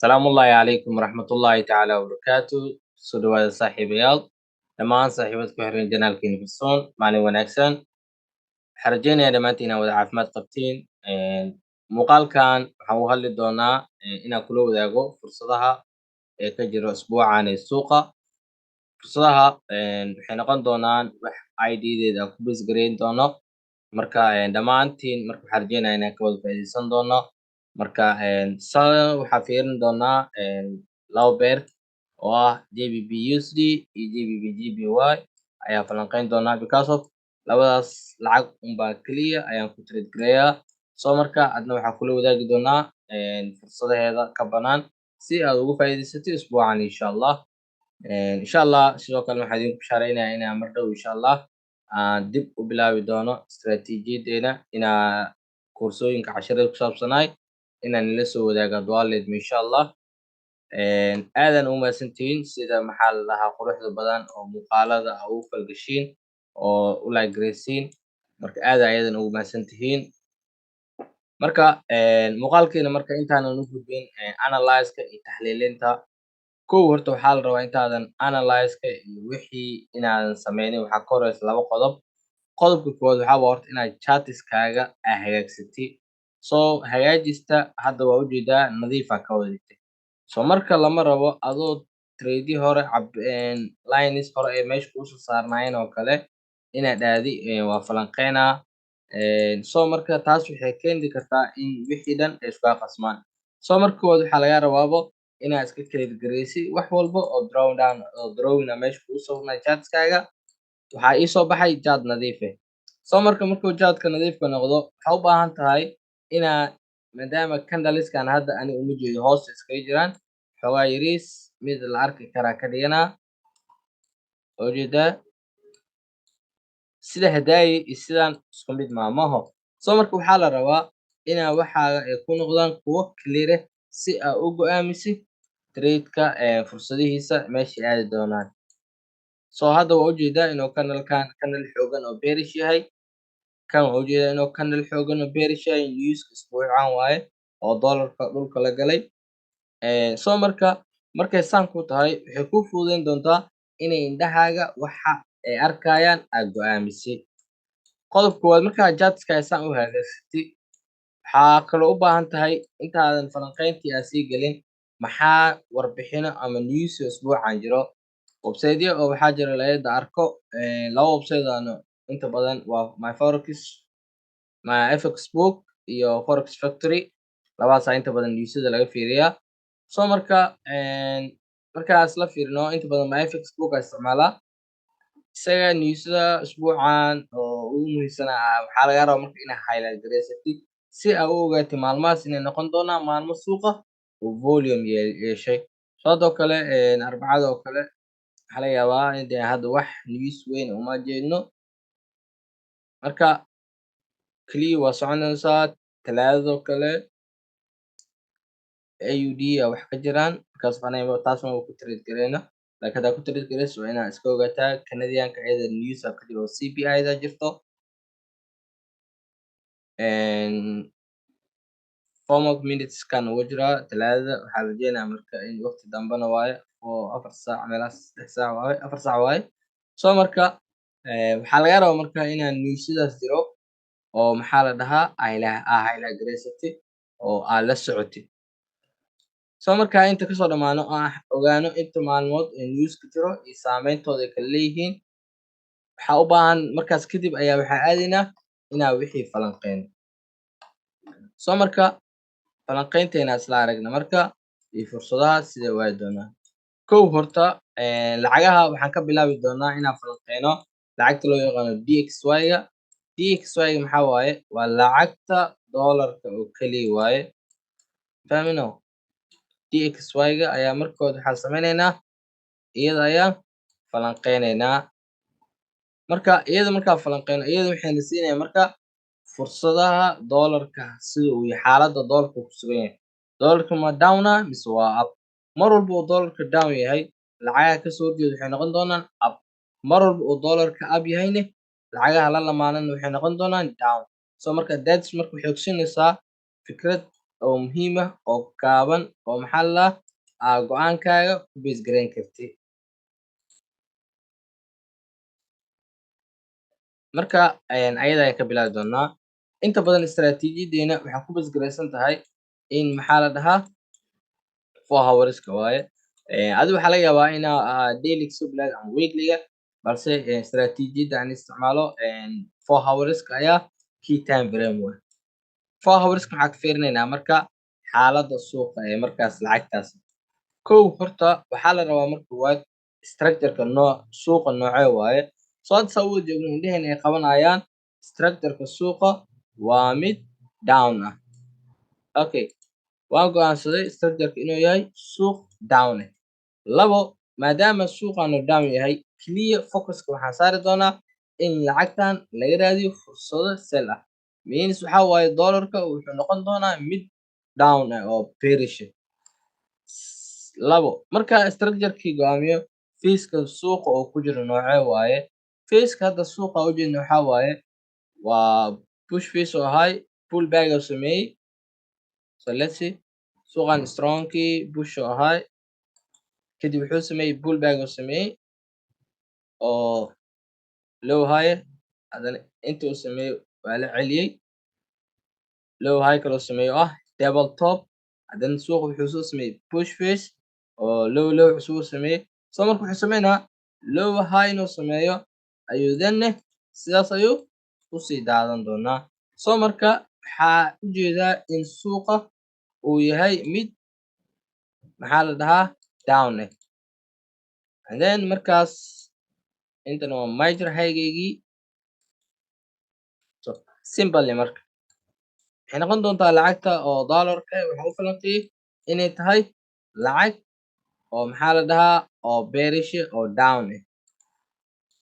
السلام الله عليكم ورحمة الله تعالى وبركاته سودو صاحبيال dhammaan saaxiibada ku xiran janaalkeena Firsoon maalin wanaagsan waxaan rajeynayaa dhammaantiin inaad wada caafimaad qabtiin muuqaalkan waxaan u hadli doonaa inaan kula wadaago fursadaha ee ka jira usbuucan ee suuqa fursadaha waxay noqon doonaan wax ID-deeda aan ku base gareyn doono marka dhammaantiin marka waxaan rajeynayaa inaan ka wada faa'iideysan doono marka waxaan fiirin doonaa laba beer oo ah JBP USD iyo JBP GBY ayaan falanqeyn doonaa because of labadaas lacag unbaa keliya ayaan ku trade gareeyaa soo marka adna waxaan kula wadaagi doonaa fursadaheeda ka banaan si aad ugu faa'iideysatid usbuucan insha allah sidoo kale waxaan idinku bishaareynaya inaan mar dhow insha allah aan dib u bilaabi doono istaraatiijiyadeena inaa koorsooyinka casharada ku saabsanaay inaan nila soo wadaago dualeedma insha allah aadan u mahadsantihiin sida maxaa la dhahaa quruxda badan oo muuqaalada aa ugu falgashiin oo u like gareysiin marka aad ayadan ugu mahadsantihiin marka muuqaalkeena marka intaanan u gudbin analyze-ka iyo taxliilinta kow horta waxaa la rabaa intaadan analyze-ka iyo wixii inaadan sameynin waxaa ka horeysa laba qodob qodobka koowaad waxaa waa horta inaad chartiskaaga aa hagaagsatid soo hagaajista hadda waa ujeedaa nadiifa ka wada dhigtay soo marka lama rabo adoo trade hore lines hore ee meesha kuusoo saarnaayeen oo kale inaad aadi waa falanqeynaa soo marka taas waxay keeni kartaa in wixii dhan ay iskaa qasmaan soo marka koowaad waxaa lagaa rabaabo inaad iska trade gareysid wax walba oo drawing meesha kugu sawirnay chartskaaga waxaa iisoo baxay jaad nadiif ah soo markuu jaadka nadiifka noqdo waxaa u baahan tahay inaa maadaama candleskan hadda ani uma jeedo hoosta iskaga jiraan xoogaa yariis mid la arki karaa ka dhiganaa oo jeedaa sida hadaayi iyo sidaan isku mid maamaho soo marka waxaa la rabaa inaa waxaaga ay ku noqdaan kuwo clear ah si aa u go-aamisid trade-ka fursadihiisa meeshay aadi doonaan soo hadda waa ujeedaa inuu candle xoogan oo bearish yahay kan waa ujeedaa inuu candle xoogan oo bearish yahay newska isbuucan waaye oo dollarka dhulka la galay soo markay saan ku tahay waxay ku fududeyn doontaa inay indhahaaga waxa ay arkayaan aad go-aamisid qodobka koowaad markaa chartskaaga saan u hagaagsatid waxaa kaloo u baahan tahay intaadan falanqeyntii aa sii gelin maxaa warbixino ama news usbuucan jiro website-yo oo waxaa jira layada arko laba website aano inta badan waa my FX book iyo forex factory labadaasaa inta badan newsyada laga fiiriyaa soo markaas la fiirino inta badan my FX book aa isticmaalaa isaga newsyada usbuucan oo ugu muhiimsana waxaa laga rabaa marka inaa highlight gareysatid si aa u ogaatid maalmahaas inay noqon doonaan maalmo suuqa oo volume yeeshay soo hadoo kale arbacada oo kale waxaa laga yaabaa in hadda wax news weyn uma jeedno marka keliya waa soconaysaa talaadadoo kale AUD wax ka jiraan markaas taas ma ku trade gareyno laakiin hadaa ku trade gareyso waa inaa iska ogaataa Canadianka iyada news ka jiro oo CPI da jirto formal minutes kan ugu jiraa talaadada waxaa rajeynayaa marka in waqti dambana waaye oo 4 saac meelahaas 6 saac waaye 4 saac waaye soo marka waxaa laga rabaa marka inaan newsyadaas jiro oo maxaa la dhahaa highlight gareysatid oo aad la socotid soo markaa inta kasoo dhamaano aan ogaano inta maalmood ee newska jiro iyo saameyntooda ay kala leeyihiin waxaa u baahan markaas kadib ayaa waxaa aadaynaa inaa wixii falanqeyno soo marka falanqeynteena isla aragna marka iyo fursadaha sida waadi doonaa kow horta lacagaha waxaan ka bilaabi doonaa inaan falanqeyno lacagta loo yaqaano DXY-ga DXY-ga maxaa waaye waa lacagta dollarka oo keliya waaye fahmino DXY-ga ayaa markood waxaa sameyneynaa iyada ayaan falanqeyneynaa marka iyada markaa falanqeyno iyada waxayna siinaya marka fursadaha dollarka sida uu yahay xaaladda dollarka ku sugan yahay dollarka ma downa mise waa up mar walba uu dollarka down yahay lacagaha kasoo horjeeda waxay noqon doonaan up mar walba uu dollarka up yahayne lacagaha la lamaanana waxay noqon doonaan down soo marka that's marka waxay kusinaysaa fikrad oo muhiim ah oo gaaban oo maxaa la dhahaa go'aankaaga ku base gareyn kartid. Marka ayada ayaan ka bilaabi doonaa. Inta badan istiraatiijiyadeena waxay ku base gareysan tahay in maxaa la dhahaa 4 hourska waaye. Adiga waxaa laga yaabaa inaa daily kasoo bilaawdo ama weekly-ga balse istiraatiijiyada aan isticmaalo 4 hourska ayaa key time frame waye. 4 hourska maxaa ka fiirineynaa marka xaaladda suuqa ee markaas lacagtaas. Kow horta waxaa la rabaa marka koowaad structure-ka suuqa noocee waaye. Hadda saan u wada joogno indhaheyna ay qabanayaan structure-ka suuqa waa mid down ah. Okay, waan go'aansaday structure-ka inuu yahay suuq down ah. Labo, maadaama suuqan uu down yahay clear focus-ka waxaan saari doonaa in lacagtan laga raadiyo fursado sell ah. Means waxaa waaye dollarka wuxuu noqon doonaa mid down ah oo bearish ah. Labo, marka structure-kii go'aamiyo face-ka suuqa oo ku jiro noocee waaye. Face-ka hadda suuqa u jeedno waxaa waaye waa push face oo ahay pullback oo sameeyey. So let's see suuqan strong-kii push oo ahay kadib wuxuu sameeyey pullback oo sameeyey oo low high haddana inta uu sameeyey waa la celiyey. Low high kaloo sameeyey oo ah double top haddana suuqa wuxuu soo sameeyey push face oo low cusub uu sameeyey. So marka wuxuu sameynaa low high inuu sameeyo ayuu then sidaas ayuu usii daadan doonaa. So marka waxaa ujeedaa in suuqa uu yahay mid maxaa la dhahaa down ah. And then markaas intan waa major high-geygii. So simple marka waxay noqon doontaa lacagta oo dollarka waxaa u falanqeeyey inay tahay lacag oo maxaa la dhahaa oo bearish oo down ah.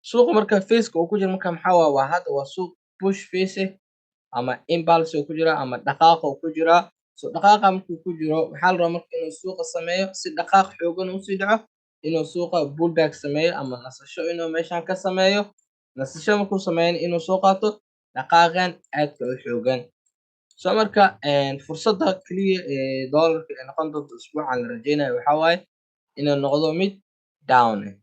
Suuqa marka face-ka uu ku jiro marka maxaa waaye waa hadda waa suuq push face ah ama impulse uu ku jiraa ama dhaqaaqa uu ku jiraa. So dhaqaaqa markuu ku jiro waxaa la rabaa marka inuu suuqa sameeyo si dhaqaaq xoogan u sii dhaco inuu suuqa pullback sameeyo ama nasasho inuu meeshan ka sameeyo. Nasasho markuu sameeyana inuu soo qaato dhaqaaqan aadka u xoogan. So marka fursadda kaliya ee dollarka ay noqon doonto usbuucan la rajeynayo waxaa waaye inuu noqdo mid down ah.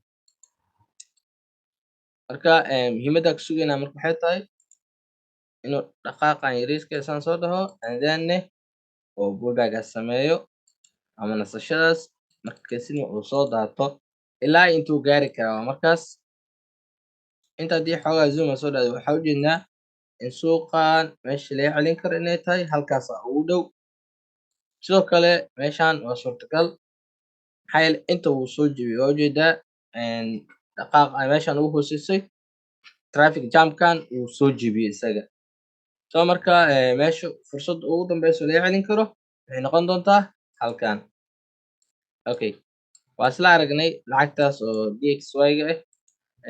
Marka muhiimadda ku sugeynaa marka waxay tahay inuu dhaqaaqan yariiska saan soo dhaho and then oo pullback sameeyo ama nasashadaas markaasina uu soo daato ilaa intuu gaari karaa markaas. Inta haddii xoogaa zoom soo dhahdo waxaa ujeednaa in suuqan meesha laga celin karo inay tahay halkaas ugu dhow. Sidoo kale meeshan waa suurtagal maxaa yeelay inta wuu soo jebiyey waa ujeedaa dhaqaaqa meeshan ugu hooseysay traffic jam-kan wuu soo jebiyey isaga. So marka meesha fursadda ugu dambeyso laga celin karo waxay noqon doontaa halkan. Okay, waa isla aragnay lacagtaas oo DXY-ga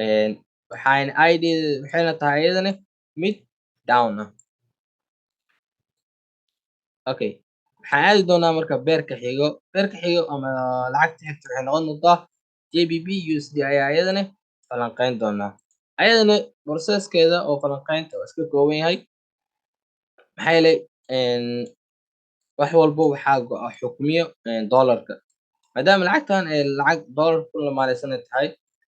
ah waxayna ID-deeda waxayna tahay iyadana mid down ah. Okay, waxaan aadi doonaa marka beerka xigo. Beerka xigo ama lacagta xigta waxay noqon doontaa JBP USD ayaa iyadana falanqeyn doonaa. Ayadana process-keeda oo falanqeynta waa iska kooban yahay maxaa yeelay wax walbo waxaa xukmiyo dollarka. Maadaama lacagtan ay lacag dollarka ku lamaaneysan tahay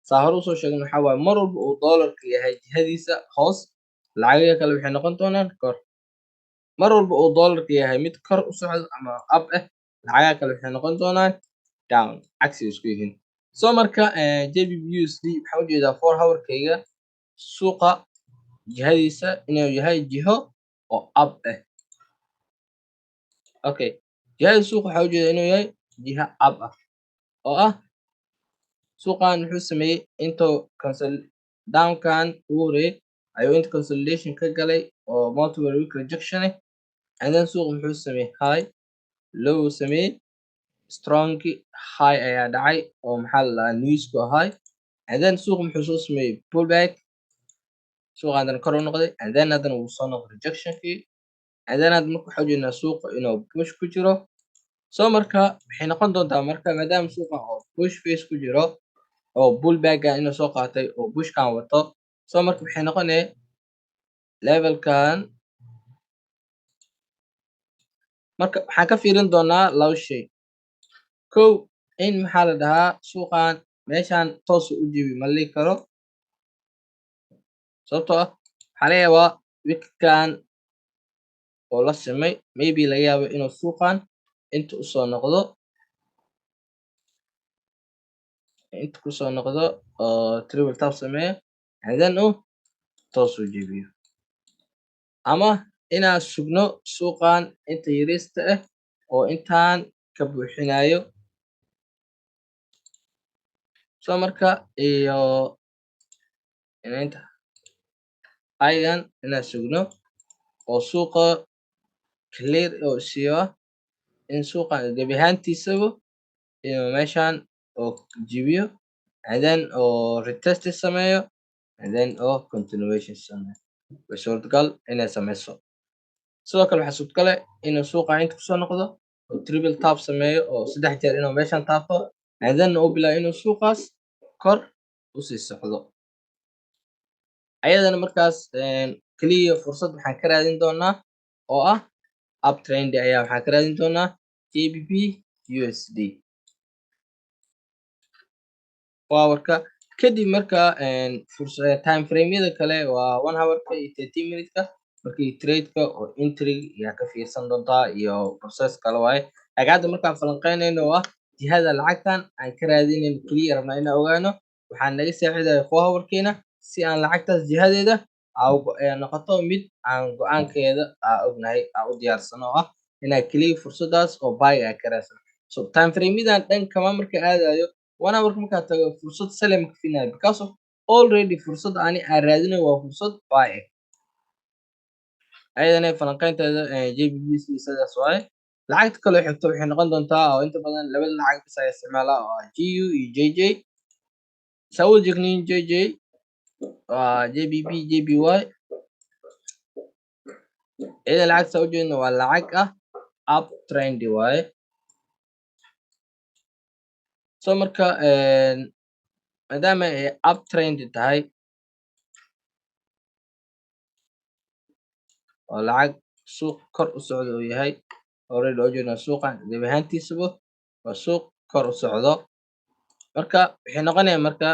saa hore usoo sheegna waxaa waaye mar walba uu dollarka yahay jihadiisa hoos lacagaha kale waxay noqon doonaan kor. Mar walba uu dollarka yahay mid kor u socdo ama up ah lacagaha kale waxay noqon doonaan down cagsi isku yihiin. So marka JBP USD waxaan ujeedaa 4 hour-kayga suuqa jihadiisa inuu yahay jiho oo up ah. Okay, jihada suuqa waxaa ujeedaa inuu yahay jiha up ah oo ah suuqan wuxuu sameeyey intuu down-kan ugu horeeyey ayuu inta consolidation ka galay oo multiple week rejection ah. And then suuqa wuxuu sameeyey high low uu sameeyey strong high ayaa dhacay oo maxaa la dhahaa newsku high. And then suuqa wuxuu soo sameeyey pullback suuqa haddana kor u noqday and then haddana wuu soo noqday rejection-kii and then hadda marka waxaa ujeednaa suuqa inuu push ku jiro. So marka waxay noqon doontaa marka maadaama suuqa oo push face ku jiro oo pullback-gan inuu soo qaatay oo push-kan wato. So marka waxay noqonee level-kan marka waxaan ka fiirin doonaa laba shay. Kow in maxaa la dhahaa suuqan meeshan toos u jabi ma la dhihi karo, sababtoo ah waxaa laga yaabaa wiigkan oo la simay maybe laga yaabo inuu suuqan inta usoo noqdo kusoo noqdo oo triple tap sameeyo and then uu toos u jabiyo, ama inaan sugno suuqan inta yariista ah oo intaan ka buuxinayo. So marka iyo inta ayagan inaan sugno oo suuqa clear oo siiyo in suuqan gebi ahaantiisaba inuu meeshan oo jabiyo and then oo retest sameeyo and then oo continuation sameeyo. Way suurtagal inay sameyso. Sidoo kale waxaa suurtagal ah inuu suuqa inta kusoo noqdo oo triple tap sameeyo oo 3 jeer inuu meeshan taabto and then uu bilaabo inuu suuqaas kor u sii socdo. Ayadana markaas kaliya fursad waxaan ka raadin doonaa oo ah uptrend ayaa waxaan ka raadin doonaa GBP USD hourka. Kadib marka time frame-yada kale waa 1 hourka iyo 30 minutes-ka markii trade-ka oo entry ayaa ka fiirsan doontaa iyo process kale waaye. Laakiin hadda markaan falanqeynayno oo ah jihada lacagtan aan ka raadinayno kaliya rabnaa inaan ogaano waxaa naga saacidaya 4 hourkeena si aan lacagtaas jihadeeda noqoto mid aan go'aankeeda ognahay aan u diyaarsano oo ah inaan kaliya fursadaas oo buy aan ka raadsano. So time frame-yadan dhan kama marka aadayo 1 hour markaan tago fursad sell ma ka finayo because of already fursadda ani aan raadinayo waa fursad buy ah. Ayadana falanqeynteeda JBP sidaas waaye. Lacagta kale oo xigto waxay noqon doontaa oo inta badan labada lacag bas ayaa isticmaalaa oo ah GU iyo JJ. Saa u jeegnin JJ waa JBP JPY. Iyada lacag saa u jeedno waa lacag ah uptrend waaye. So marka maadaama ay uptrend tahay oo lacag suuq kor u socdo uu yahay already oo jeedno suuqan gebi ahaantiisaba waa suuq kor u socdo. Marka waxay noqonayaan marka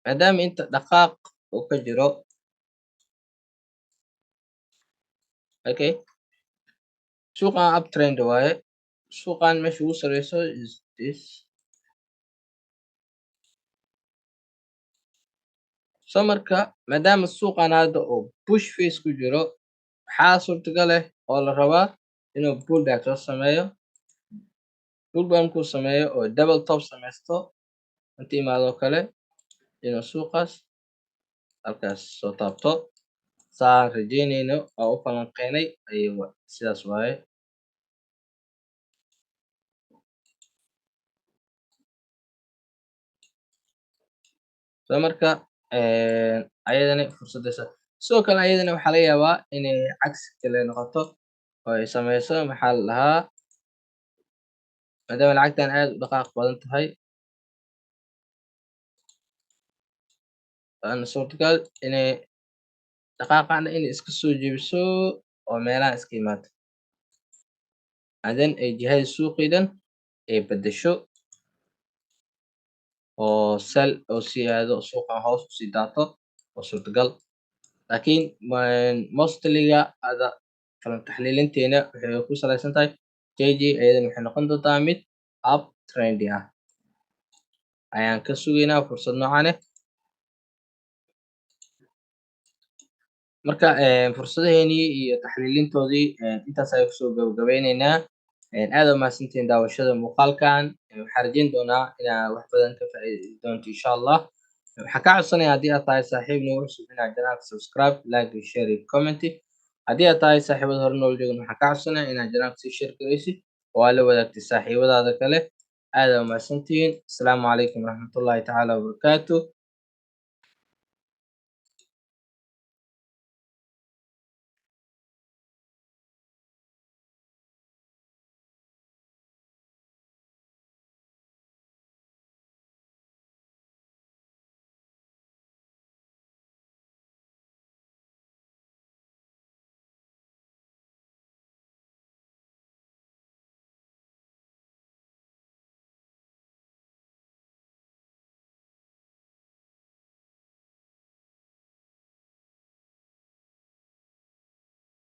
maadaama inta dhaqaaq uu ka jiro okay suuqan uptrend waaye. Suuqan meesha ugu sareyso is this. So marka maadaama suuqan hadda oo push phase ku jiro waxaa suurtagal ah oo la rabaa inuu pullback soo sameeyo. Pullback markuu sameeyo oo double top sameysto inta imaado kale inuu suuqaas halkaas soo taabto saan rajeynayno oo u falanqeynay ayuu sidaas waaye. So marka ayadana fursadaysa sidoo kale ayadana waxaa laga yaabaa inay cagsi kale noqoto oo ay sameyso maxaa la dhahaa maadaama lacagtan aad u dhaqaaq badan tahay waana suurtagal inay dhaqaaqana inay iska soo jebiso oo meelaha iska imaato and then ay jihada suuqii dhan ay bedesho oo sell oo sii aado suuqan hoos u sii daato waa suurtagal. Laakiin mostly-ga hadda taxliilinteena waxay ku saleysan tahay JJ ayadana waxay noqon doontaa mid uptrend ah. Ayaan ka sugaynaa fursad noocan ah. Marka fursadaheenii iyo taxliilintoodii intaas ayaan kusoo gabagabeyneynaa. Aad u mahadsantihiin daawashada muuqaalkan. Waxaan rajeyn doonaa inaad wax badan ka faa'iidi doonto insha Allah. Waxaan kaa codsanayaa haddii aad tahay saaxiib nagu cusub inaad janaalka subscribe, like iyo share iyo comment. Haddii aad tahay saaxiibada hore noola joogan waxaan kaa codsanayaa inaad janaalka sii share gareysid oo aad la wadaagtid saaxiibadaada kale. aad u mahadsantihiin. Asalaamu calaykum waraxmatullaahi tacaala wabarakaatuh.